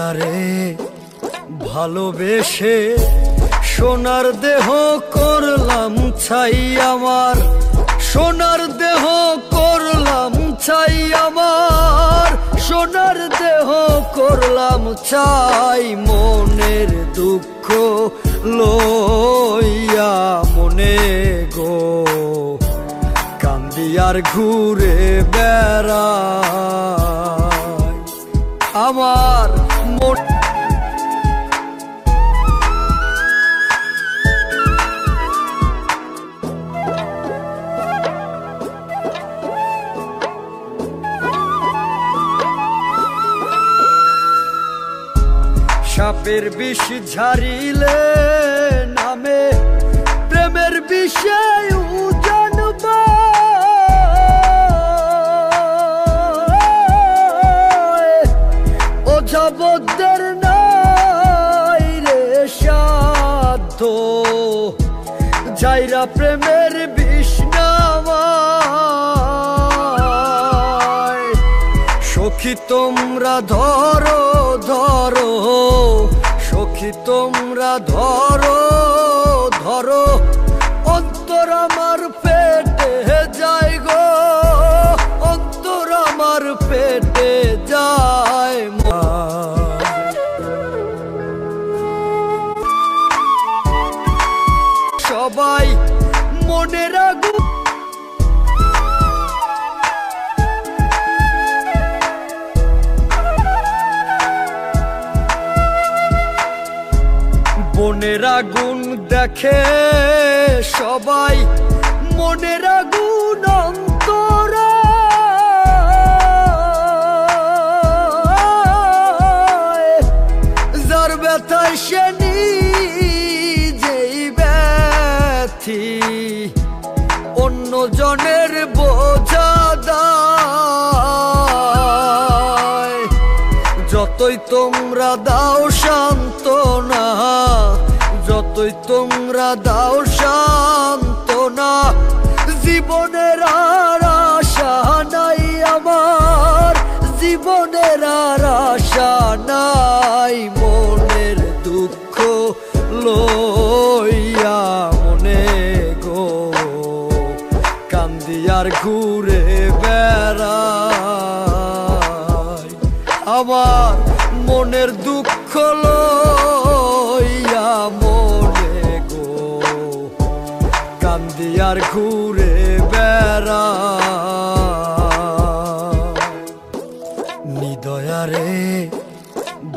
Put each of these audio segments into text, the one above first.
দয়ারে ভালোবেসে সোনার দেহ করলাম ছাই আমার, সোনার দেহ করলাম ছাই আমার, সোনার দেহ করলাম ছাই। মনের দুঃখ লইয়া মনে গো কান্দি আর ঘুরে বেড়াই আমার মন। সাপের বিষ ঝাড়িলে নামে প্রেমের বিষয় জানবা, ওঝাবদের নাই রে সাধ্য যাইরা প্রেমের বিষ নামায়। সখী তোমরা ধরো ধরো, সখী তোমরা ধরো ধরো, অন্তর আমার পেটে যায় গো, অন্তর আমার পেটে যায়। সবাই মনে রাখো মনের আগুন দেখে সবাই, মনের আগুন অন্তরা যার ব্যথায় সে নিজেই ব্যথি, অন্য জনের বোঝা দায়। যতই তোমরা দাও সান্ত্বনা, যতই তোমরা দাও সান্ত্বনা, জীবনের আর আশা নাই আমার, জীবনের আর আশা নাই। মনের দুঃখ লইয়া মনে গো কান্দি আর ঘুরে বেড়াই আমার মনের দুঃখ লইয়া মনে গো কান্দি আর ঘুরে বেড়াই। নিদয়ারে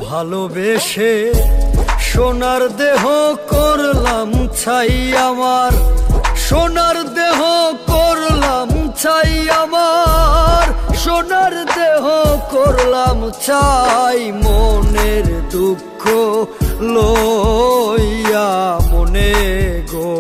ভালোবেসে সোনার দেহ করলাম ছাই আমার, সোনার দেহ করলাম ছাই আমার, সোনার দেহ করলাম ছাই। মনের দুঃখ লইয়া মনে গো